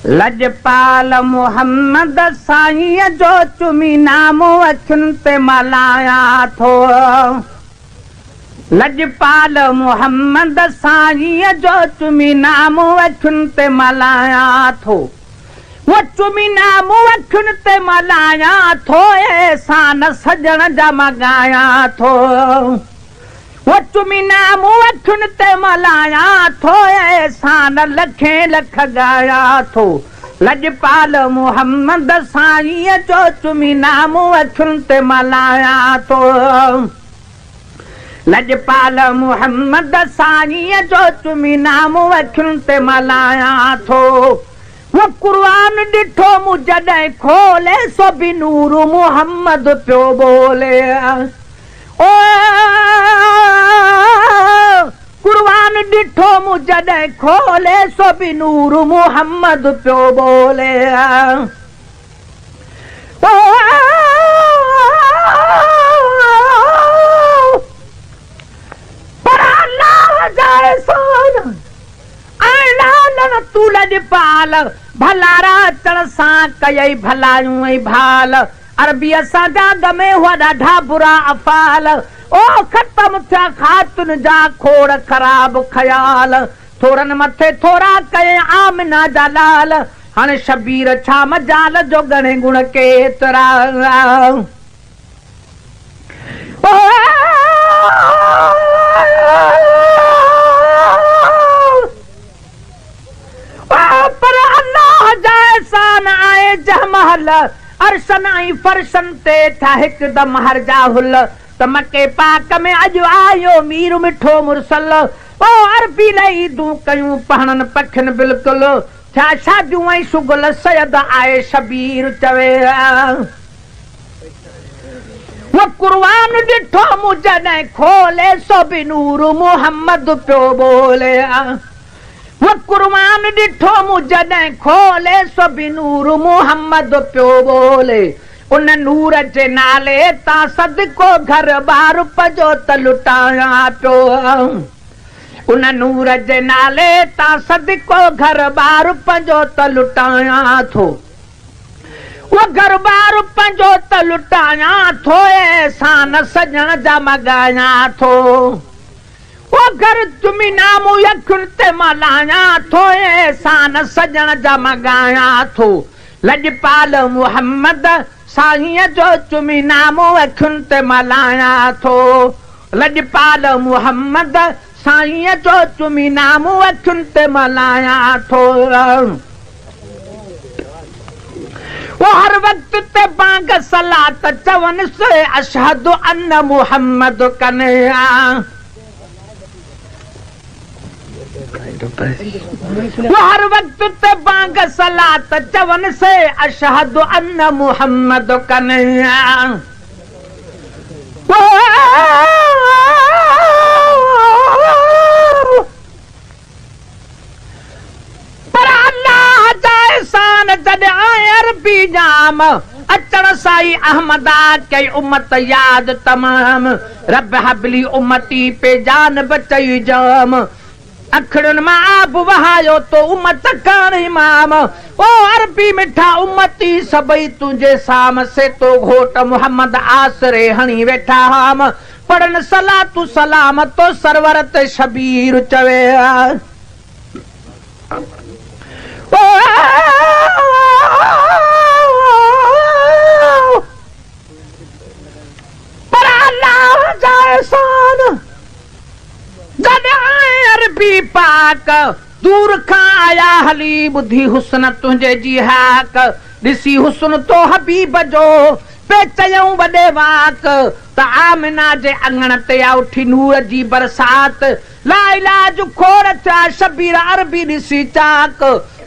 लजपाल मोहम्मद साईं जो चुमी नाम अखियुनि ते मल्हाया थो। लजपाल मोहम्मद साईं जो चुमी नाम अखियुनि ते मल्हाया थो। वो चुमी नाम अखियुनि ते मल्हाया थो, एहसान सजण जा मॻाया थो। वो चुमी नाम अखियुनि ते मल्हाया थो, एहसान लखे लख ॻाया थो। लजपाल मोहम्मद साईं जो चुमी नाम अखियुनि ते मल्हाया थो। लजपाल मोहम्मद साईं जो चुमी नाम अखियुनि ते मल्हाया थो। वो कुरान ॾिठो मूं जॾहिं खोले, सो बि नूर मोहम्मद पियो बोले। ओ कुरान ॾिठो मूं जॾहिं खोले, सो बि नूर मोहम्मद पियो बोले। पर अल्लाह जा एहसान ऐं तू लजपाल भलारा अचण सां कयई भलायूं ऐं भाल। अरबी असांजा गमे हुआ ॾाढा बुरा अफ़ाल। ओ ख़तम थिया ख़ातुन जा खोड़ ख़राब ख़याल। थोरनि मथे थोरा कये आमिना जा लाल। हाणे शबीर छा मजाल जो गणे गुण केतिरा। पर अल्लाह जा एहसान आए जहमहल, अरशन ऐं फर्शन ते था हिकदम हर जा हुल। त मके पाक में अॼु आयो मीर मिठो मुरसल। ओ अरबी लईदूं कयूं पहणनि पखियुनि बिल्कुलु। थिया शादियूं ऐं शुगुल, सैयद आए शबीर चवे। वो कुरान ॾिठो मूं जॾहिं खोले, सो बि नूर मोहम्मद पियो बोले। वो कुरान ॾिठो मूं जॾहिं खोले, सो बि नूर मोहम्मद पियो बोले। उन नूर जे नाले तां सदको घर बार पजो त लुटाया पियो। उन नूर जे नाले तां सदको घर बार पंहिंजो त लुटाया थो। वो घर बार पंहिंजो त लुटाया थो, एहसान सजण जा मॻाया थो। वो घर चुमी नाम अखियुनि ते मल्हाया थो, एहसान सजण जा मॻाया थो। लजपाल मोहम्मद साईं जो चुमी नाम अखियुनि ते मल्हाया थो। लजपाल मोहम्मद साईं जो चुमी नाम अखियुनि ते मल्हाया थो। वो हर वक्त ते बांग सलात चवनि से अशहदु अन्न मोहम्मद कन्या। वो हर वक्त ते बांग सलात चवनि से अशहदु अन्न मोहम्मद कन्या। पर अल्लाह जा एहसान जॾहिं आए अरबी जाम, अचण साई अहमदा कई उम्मत याद तमाम। रब हबली उम्मती पे जान बचई जाम। अखड़ुनि मां आब वहायो तो उम्मत कान इमाम। ओ अरबी मिठा उम्मती सभई तुंहिंजे साम से तो घोट मोहम्मद आसरे हणी वेठा हाम। पढ़न सलातु सलाम तो सरवरत शबीर चवे। पर अल्लाह जा एहसान जॾहिं आए अरबी पाक, दूर खां आया हली ॿुधी हुस्न तुंहिंजे जी हाक। ॾिसी हुस्न तो हबीब जो पे चयऊं वॾे वाक। त आमिना जे अंगण ते आ उठी नूर जी बरसात। लाइलाज खोड़ थिया शबीर अरबी ॾिसी चाक।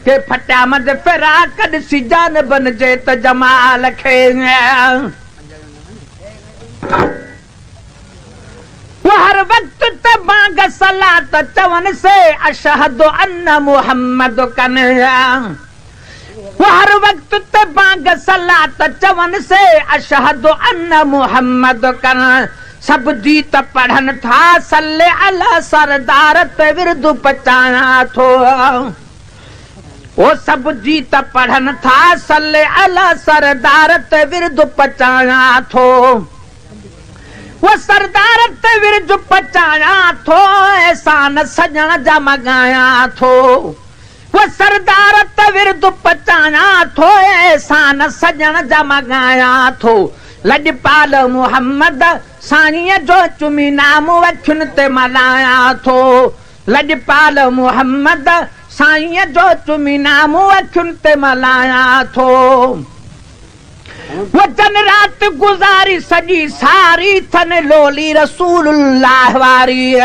के फटिया मज फिराक ॾिसी जान बन जे त जमाल खे। वो हर वक्त ते बांग सलात चवनि से अशहदु अन्न मोहम्मद कन्या। वो हर वक्त ते बांग सलात चवनि से अशहदु अन्न मोहम्मद कन्या। सब जीत पढ़न था सल्ले अला सरदार ते विरदु पचाया थो। वो सब जीत पढ़न था सल्ले अला सरदार ते विरद पचाया थो। वो सरदार ते विरद पचाया थो एहसान सजण जा मगाया थो। वो सरदार ते विरद पचाया थो एहसान सजण जा मगाया थो। लजपाल मोहम्मद साईं जो चुमी नाम अखियुनि ते मल्हाया थो। लजपाल मोहम्मद साईं जो चुमी नाम अखियुनि ते मल्हाया थो। वचन रात गुज़ारी सॼी सारी थन लोली रसूलुल्लाह वारी।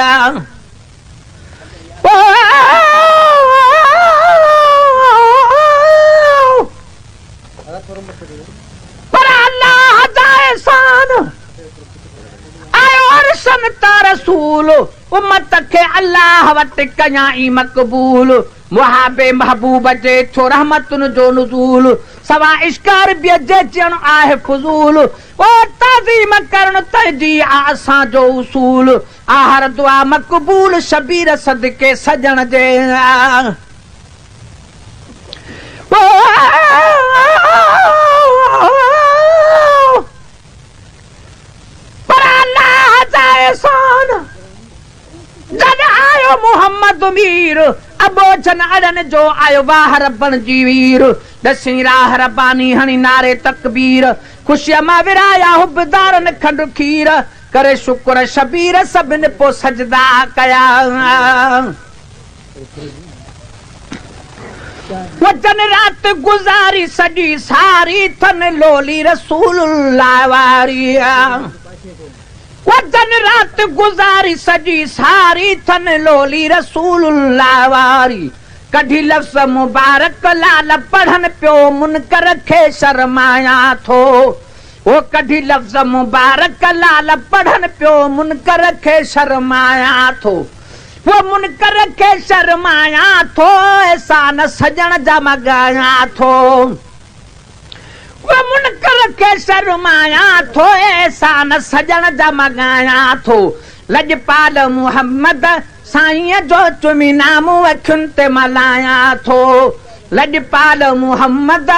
पर अल्लाह जा एहसान आयो अरशन ता रसूल उम्मत खे अल्लाह वटि कयाई मक़बूल। मुहाबे महबूब जे छो रहमतुनि जो नुज़ूल सवा इश्कार बि जे चवण आहे फुज़ूल। ओ ताज़ीम करण तजी असां जो उसूल आहर दुआ मक़बूल शबीर सदके सजण जे। पर अल्लाह जा एहसान जद आयो मोहम्मद मीर अबोचन अड़न जो आयो वाह रबन जी वीर। दसी राह रबानी हणी नारे तकबीर खुशिया मां विराया हुबदारन खंड खीर करे शुक्र शबीर सभिन पो सजदा कया। वचन रात गुज़ारी सॼी सारी थन लोली रसूलुल्लाह वारी। वचन रात गुज़ारी सॼी सारी थन लोली रसूलुल्लाह वारी। कढी लफ्ज़ मुबारक लाल पढ़न पियो मुनकर खे शर्माया थो। वो कढी लफ्ज़ मुबारक लाल पढ़न पियो मुनकर खे शर्माया थो। वो मुनकर खे शर्माया थो एहसान सजण जा मगाया थो। वो मुनकर खे शर्माया थो एहसान सजण जा मगाया थो। लजपाल मोहम्मद साईं जो चुमी नाम अखियुनि ते मल्हाया थो। लजपाल मोहम्मद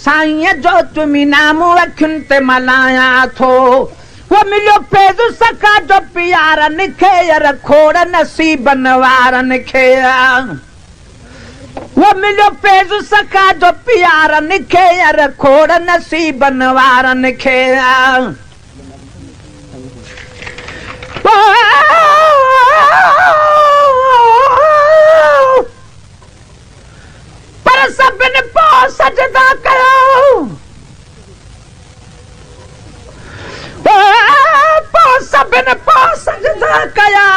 साईं जो चुमी नाम अखियुनि ते मल्हाया थो। वो मिलियो फैज़ सखा जो प्यारनि खे यार खोड़ नसीबन वारनि खे। वो मिलियो फैज़ सखा जो प्यारनि खे यार खोड़ नसीबन वारनि खे। पर सभिनि पो सजदा कयो। सभिनि पो सजदा कया।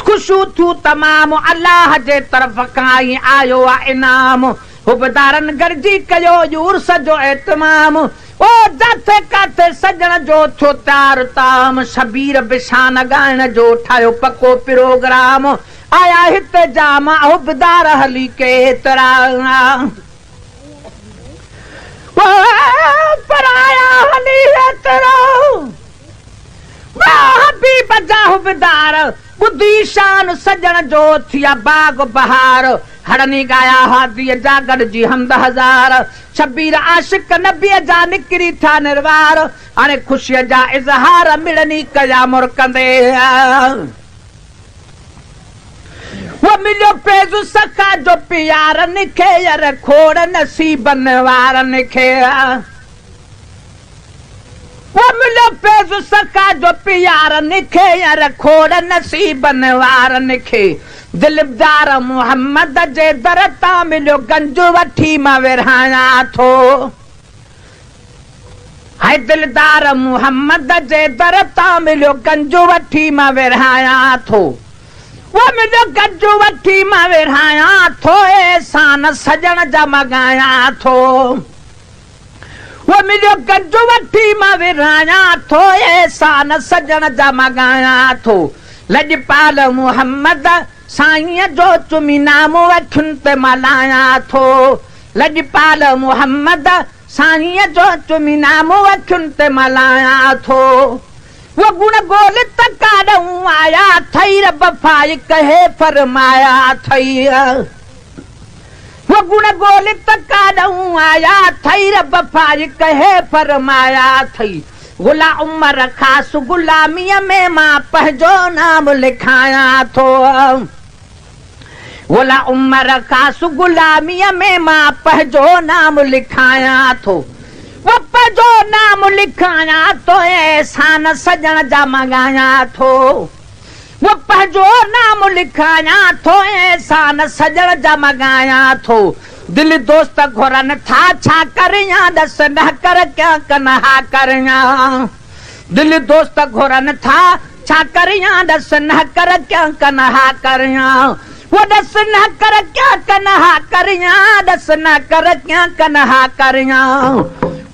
खुशू थियूं तमाम अल्लाह जे तरफ़ खां ई आयो आहे इनाम। हुबदारनि गॾिजी कयो यूर्स जो एतमाम। ओ जाथे काथे सजण जो थियो त्यार ताम। शबीर बिशान ॻाइण जो ठाहियो पको प्रोग्राम। आया हिते जाम हुबदार हली केतिरा। पर आया हली एतिरो हबीब जा हुबदार। ॿुधी शान सजण जो थिया बाग बहार। हड़नी गाया हादीअ जा गॾिजी हमद हज़ार। शबीर आशिक नबीअ जा निकिरी था निर्वार। हाणे ख़ुशीअ जा इज़हार मिलनी कया मुरकंदे। वो मिलियो फैज़ सखा जो प्यारनि खे यार खोड़ नसीबन वारनि खे। वो मिलियो फैज़ सखा जो प्यारनि खे यार खोड़ नसीबन वारनि खे। दिलदार मोहम्मद जे दर तां मिलियो गंज वठी मां विरहाया थो। हाय दिलदार मोहम्मद जे दर तां मिलियो गंज वठी मां विरहाया थो। वो मिलियो गंज वठी मां विरहाया थो एहसान सजण जा मगाया थो। वो मिलियो गंज वठी मां विरहाया थो एहसान सजण जा मगाया थो। लजपाल मोहम्मद साईं जो चुमी नाम अखियुनि ते मल्हाया थो। लजपाल मोहम्मद साईं जो चुमी नाम अखियुनि ते मल्हाया थो। वो गुण गोल तकाॾऊं आया थई रब फाइक है फरमाया थई। वो गुण गोल तकालूं आया थई रब फाज कहे फरमाया थई गुला उमर खास गुलामीअ में मां पंहिंजो नाम लिखाया थो गुला उमर खास गुलामीअ में मां पंहिंजो नाम लिखाया थो वो पंहिंजो नाम लिखाया तो एहसान सजण जा मंगाया थो वो पंहिंजो नाम लिखाया थो एहसान सजण जा मंगाया थो दिल दोस्त घुरन था छा करियां दस न कर क्या कन्हा करियां दिल दोस्त घुरन था छा करियां दस न कर क्या कन्हा करियां वो दस न कर क्या कन्हा करियां दस न कर क्या कन्हा करियां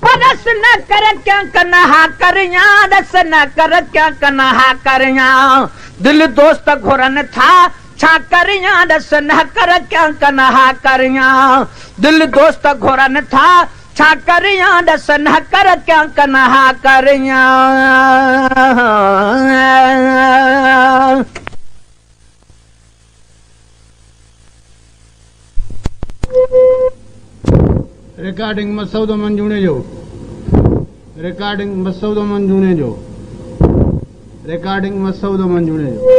वो दस न कर क्या कन्हा करियां दस न कर क्या कन्हा करियां दिल दोस्त घुरन था छा करियां दस न कर क्या कन्हा करियां दिल दोस्त घुरन था छा करियां दस न कर क्या कन्हा करियां रिकॉर्डिंग मसूदो मंजूने जो रिकॉर्डिंग मसूदो मंजूने जो रिकॉर्डिंग मसूदो मंजूने जो